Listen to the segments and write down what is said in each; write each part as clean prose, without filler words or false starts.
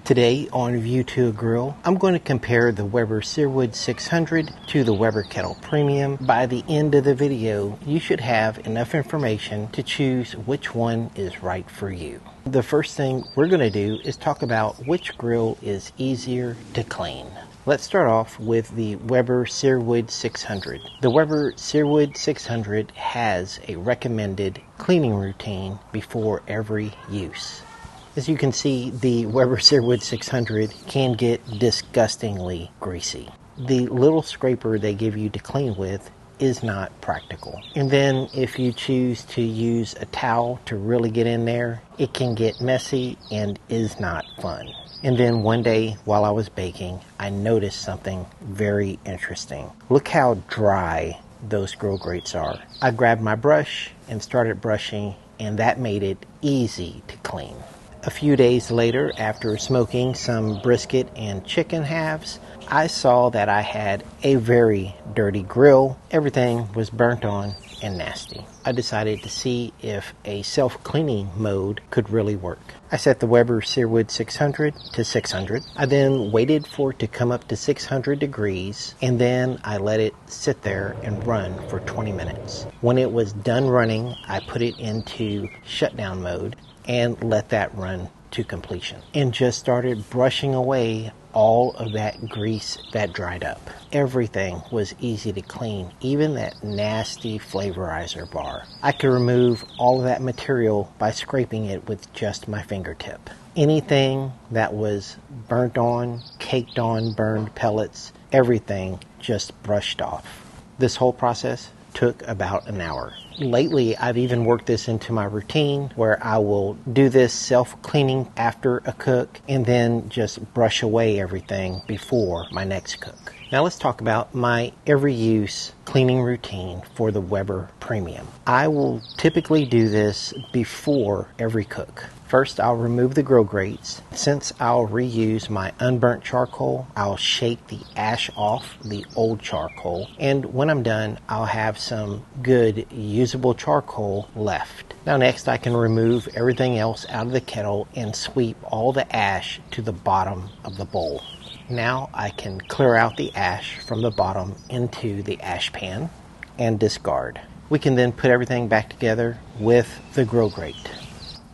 Today on View to a Grill, I'm going to compare the Weber Searwood 600 to the Weber Kettle Premium. By the end of the video, you should have enough information to choose which one is right for you. The first thing we're going to do is talk about which grill is easier to clean. Let's start off with the Weber Searwood 600. The Weber Searwood 600 has a recommended cleaning routine before every use. As you can see, the Weber Searwood 600 can get disgustingly greasy. The little scraper they give you to clean with is not practical. And then if you choose to use a towel to really get in there, it can get messy and is not fun. And then one day while I was baking, I noticed something very interesting. Look how dry those grill grates are. I grabbed my brush and started brushing, and that made it easy to clean. A few days later, after smoking some brisket and chicken halves, I saw that I had a very dirty grill. Everything was burnt on and nasty. I decided to see if a self-cleaning mode could really work. I set the Weber Searwood 600 to 600. I then waited for it to come up to 600 degrees, and then I let it sit there and run for 20 minutes. When it was done running, I put it into shutdown mode and let that run to completion, and just started brushing away all of that grease that dried up. Everything was easy to clean, even that nasty flavorizer bar. I could remove all of that material by scraping it with just my fingertip. Anything that was burnt on, caked on, burned pellets, everything just brushed off. This whole process took about an hour. Lately, I've even worked this into my routine where I will do this self-cleaning after a cook and then just brush away everything before my next cook. Now let's talk about my every use cleaning routine for the Weber Premium. I will typically do this before every cook. First, I'll remove the grill grates. Since I'll reuse my unburnt charcoal, I'll shake the ash off the old charcoal. And when I'm done, I'll have some good usable charcoal left. Now next, I can remove everything else out of the kettle and sweep all the ash to the bottom of the bowl. Now I can clear out the ash from the bottom into the ash pan and discard. We can then put everything back together with the grill grate.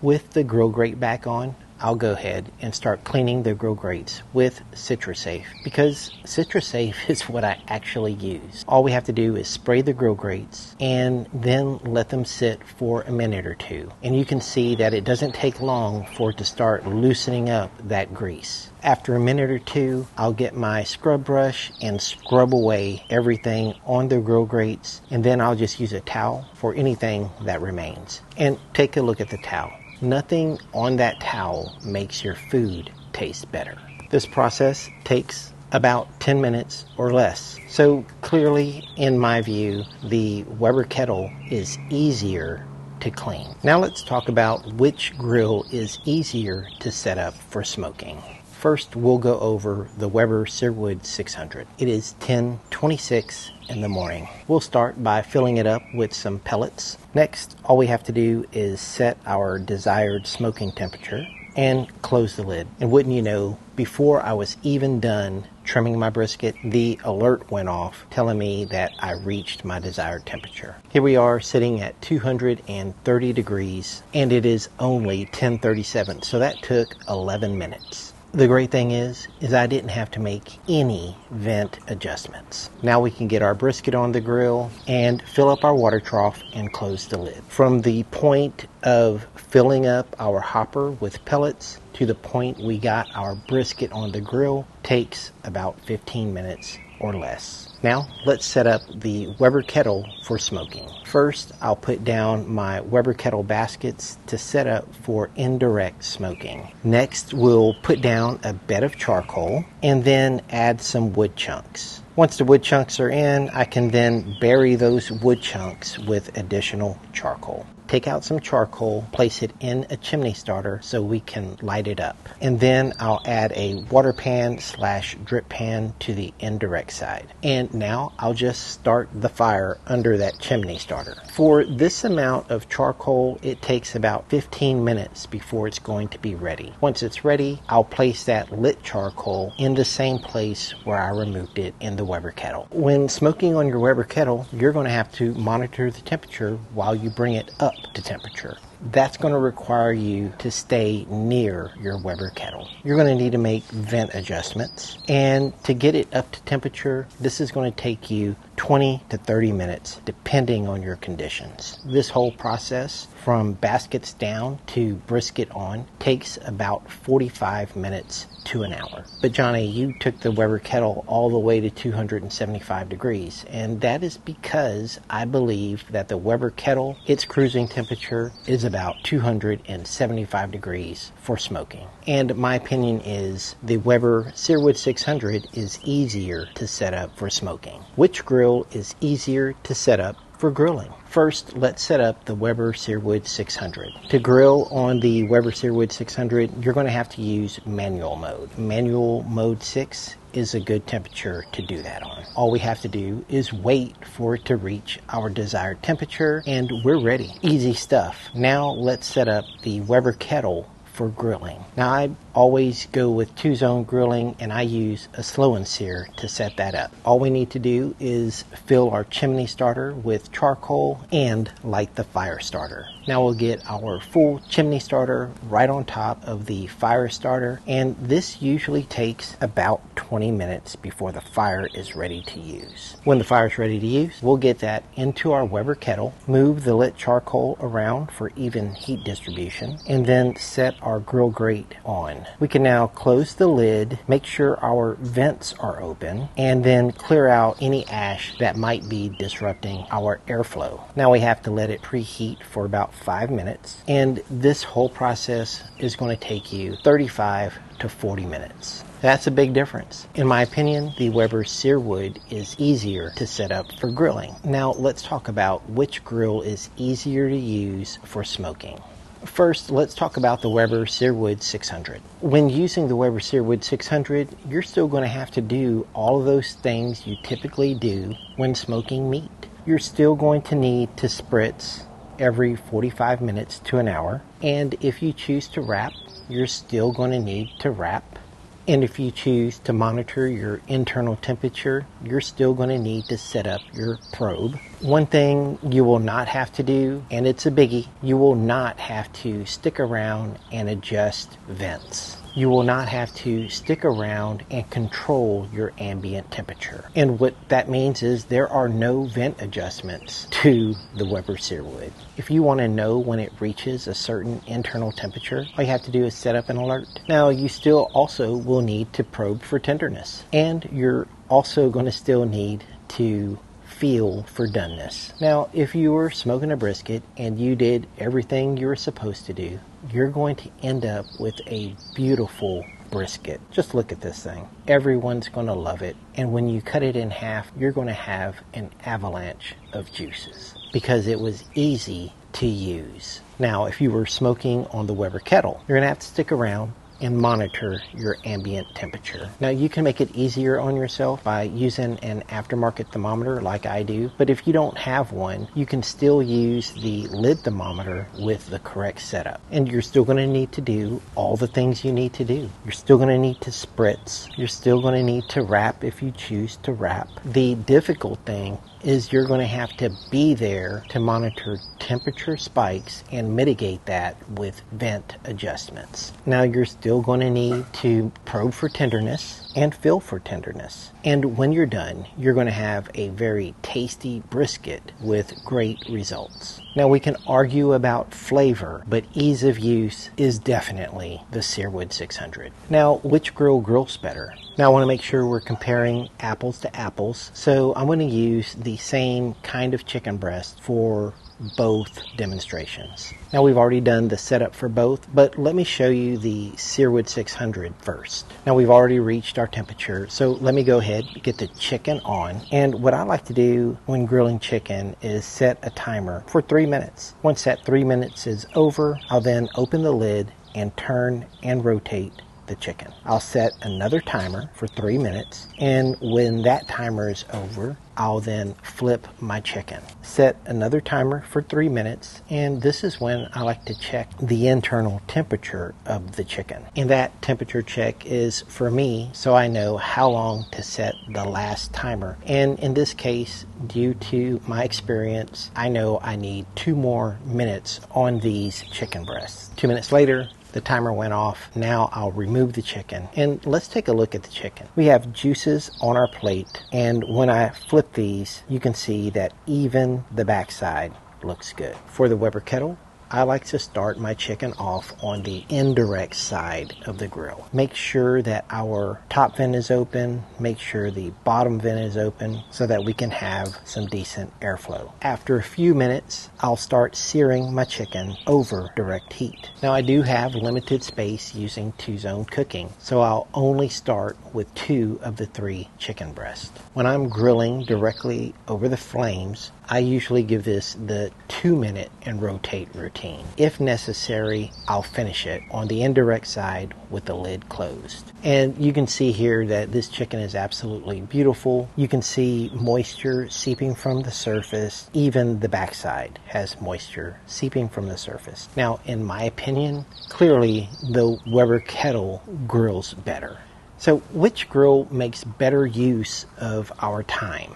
With the grill grate back on, I'll go ahead and start cleaning the grill grates with CitraSafe, because CitraSafe is what I actually use. All we have to do is spray the grill grates and then let them sit for a minute or two. And you can see that it doesn't take long for it to start loosening up that grease. After a minute or two, I'll get my scrub brush and scrub away everything on the grill grates, and then I'll just use a towel for anything that remains. And take a look at the towel. Nothing on that towel makes your food taste better. This process takes about 10 minutes or less. So clearly, in my view, the Weber Kettle is easier to clean. Now let's talk about which grill is easier to set up for smoking. First, we'll go over the Weber Searwood 600. It is 10:26 in the morning. We'll start by filling it up with some pellets. Next, all we have to do is set our desired smoking temperature and close the lid. And wouldn't you know, before I was even done trimming my brisket, the alert went off telling me that I reached my desired temperature. Here we are sitting at 230 degrees, and it is only 10:37, so that took 11 minutes. The great thing is I didn't have to make any vent adjustments. Now we can get our brisket on the grill and fill up our water trough and close the lid. From the point of filling up our hopper with pellets to the point we got our brisket on the grill takes about 15 minutes or less. Now let's set up the Weber Kettle for smoking. First, I'll put down my Weber Kettle baskets to set up for indirect smoking. Next, we'll put down a bed of charcoal and then add some wood chunks. Once the wood chunks are in, I can then bury those wood chunks with additional charcoal. take out some charcoal, place it in a chimney starter so we can light it up. And then I'll add a water pan / drip pan to the indirect side. And now I'll just start the fire under that chimney starter. For this amount of charcoal, it takes about 15 minutes before it's going to be ready. Once it's ready, I'll place that lit charcoal in the same place where I removed it in the Weber kettle. When smoking on your Weber kettle, you're going to have to monitor the temperature while you bring it up to temperature. That's going to require you to stay near your Weber kettle. You're going to need to make vent adjustments, and to get it up to temperature, this is going to take you 20 to 30 minutes depending on your conditions. This whole process from baskets down to brisket on takes about 45 minutes to an hour. But Johnny, you took the Weber kettle all the way to 275 degrees, and that is because I believe that the Weber kettle, its cruising temperature is about 275 degrees for smoking. And my opinion is the Weber Searwood 600 is easier to set up for smoking. Which grill is easier to set up for grilling? First, let's set up the Weber Searwood 600. To grill on the Weber Searwood 600, you're going to have to use manual mode. Manual mode 6 is a good temperature to do that on. All we have to do is wait for it to reach our desired temperature, and we're ready. Easy stuff. Now let's set up the Weber kettle for grilling. Now I always go with 2-zone grilling, and I use a slow and sear to set that up. All we need to do is fill our chimney starter with charcoal and light the fire starter. Now we'll get our full chimney starter right on top of the fire starter, and this usually takes about 20 minutes before the fire is ready to use. When the fire is ready to use, we'll get that into our Weber kettle, move the lit charcoal around for even heat distribution, and then set our grill grate on. We can now close the lid, make sure our vents are open, and then clear out any ash that might be disrupting our airflow. Now we have to let it preheat for about 5 minutes, and this whole process is going to take you 35 to 40 minutes. That's a big difference. In my opinion, the Weber Searwood is easier to set up for grilling. Now let's talk about which grill is easier to use for smoking. First, let's talk about the Weber Searwood 600. When using the Weber Searwood 600, you're still going to have to do all of those things you typically do when smoking meat. You're still going to need to spritz every 45 minutes to an hour, and if you choose to wrap, you're still going to need to wrap. And if you choose to monitor your internal temperature, you're still going to need to set up your probe. One thing you will not have to do, and it's a biggie, you will not have to stick around and adjust vents. You will not have to stick around and control your ambient temperature. And what that means is there are no vent adjustments to the Weber Searwood. If you want to know when it reaches a certain internal temperature, all you have to do is set up an alert. Now, you still also will need to probe for tenderness, and you're also going to still need to feel for doneness. Now, if you were smoking a brisket and you did everything you were supposed to do, you're going to end up with a beautiful brisket. Just look at this thing. Everyone's going to love it. And when you cut it in half, you're going to have an avalanche of juices because it was easy to use. Now, if you were smoking on the Weber kettle, you're going to have to stick around and monitor your ambient temperature. Now, you can make it easier on yourself by using an aftermarket thermometer like I do, but if you don't have one, you can still use the lid thermometer with the correct setup. And you're still going to need to do all the things you need to do. You're still going to need to spritz. You're still going to need to wrap if you choose to wrap. The difficult thing is you're going to have to be there to monitor temperature spikes and mitigate that with vent adjustments. Now, you're still going to need to probe for tenderness and feel for tenderness. And when you're done, you're going to have a very tasty brisket with great results. Now, we can argue about flavor, but ease of use is definitely the Searwood 600. Now, which grill grills better? Now, I want to make sure we're comparing apples to apples, so I'm going to use the same kind of chicken breast for both demonstrations. Now we've already done the setup for both, but let me show you the Searwood 600 first. Now we've already reached our temperature, so let me go ahead and get the chicken on. And what I like to do when grilling chicken is set a timer for 3 minutes. Once that 3 minutes is over, I'll then open the lid and turn and rotate the chicken. I'll set another timer for 3 minutes, and when that timer is over, I'll then flip my chicken. Set another timer for 3 minutes, and this is when I like to check the internal temperature of the chicken. And that temperature check is for me so I know how long to set the last timer. And in this case, due to my experience, I know I need 2 more minutes on these chicken breasts. 2 minutes later, the timer went off. Now I'll remove the chicken, and let's take a look at the chicken. We have juices on our plate, and when I flip these, you can see that even the backside looks good. For the Weber Kettle, I like to start my chicken off on the indirect side of the grill. Make sure that our top vent is open, make sure the bottom vent is open so that we can have some decent airflow. After a few minutes, I'll start searing my chicken over direct heat. Now I do have limited space using 2-zone cooking, so I'll only start with 2 of the 3 chicken breasts. When I'm grilling directly over the flames, I usually give this the 2-minute and rotate routine. If necessary, I'll finish it on the indirect side with the lid closed. And you can see here that this chicken is absolutely beautiful. You can see moisture seeping from the surface. Even the backside has moisture seeping from the surface. Now, in my opinion, clearly the Weber Kettle grills better. So which grill makes better use of our time?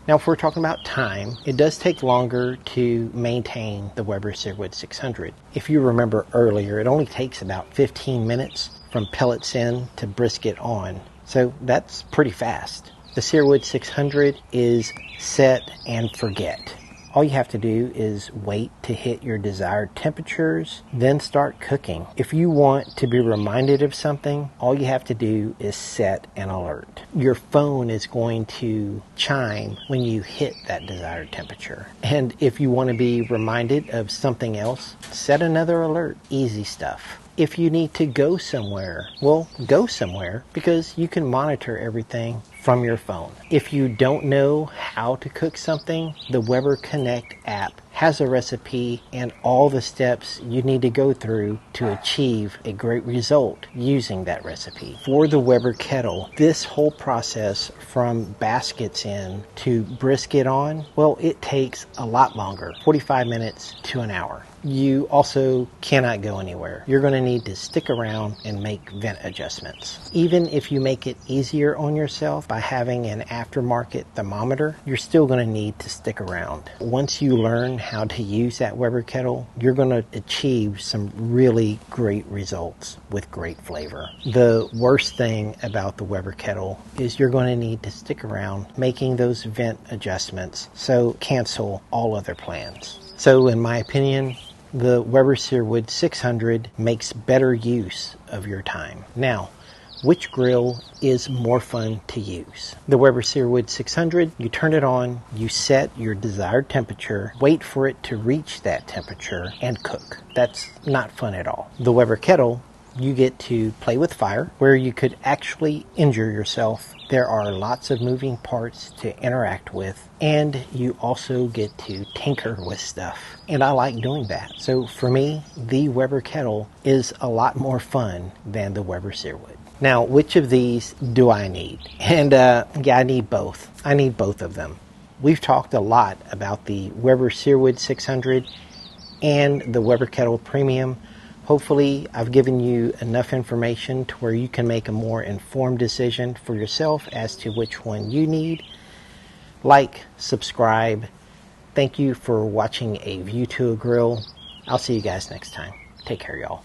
Now, if we're talking about time, it does take longer to maintain the Weber Searwood 600. If you remember earlier, it only takes about 15 minutes from pellets in to brisket on. So that's pretty fast. The Searwood 600 is set and forget. All you have to do is wait to hit your desired temperatures, then start cooking. If you want to be reminded of something, all you have to do is set an alert. Your phone is going to chime when you hit that desired temperature. And if you want to be reminded of something else, set another alert. Easy stuff. If you need to go somewhere, well, go somewhere because you can monitor everything from your phone. If you don't know how to cook something, the Weber Connect app has a recipe and all the steps you need to go through to achieve a great result using that recipe. For the Weber Kettle, this whole process from baskets in to brisket on, well, it takes a lot longer, 45 minutes to an hour. You also cannot go anywhere. You're going to need to stick around and make vent adjustments. Even if you make it easier on yourself by having an aftermarket thermometer, you're still going to need to stick around. Once you learn how to use that Weber Kettle, you're going to achieve some really great results with great flavor. The worst thing about the Weber Kettle is you're going to need to stick around making those vent adjustments, so cancel all other plans. So in my opinion, the Weber Searwood 600 makes better use of your time. Now, which grill is more fun to use? The Weber Searwood 600, you turn it on, you set your desired temperature, wait for it to reach that temperature, and cook. That's not fun at all. The Weber Kettle, you get to play with fire where you could actually injure yourself. There are lots of moving parts to interact with, and you also get to tinker with stuff. And I like doing that. So for me, the Weber Kettle is a lot more fun than the Weber Searwood. Now, which of these do I need? And yeah, I need both. I need both of them. We've talked a lot about the Weber Searwood 600 and the Weber Kettle Premium. Hopefully, I've given you enough information to where you can make a more informed decision for yourself as to which one you need. Like, subscribe. Thank you for watching a View to a Grill. I'll see you guys next time. Take care, y'all.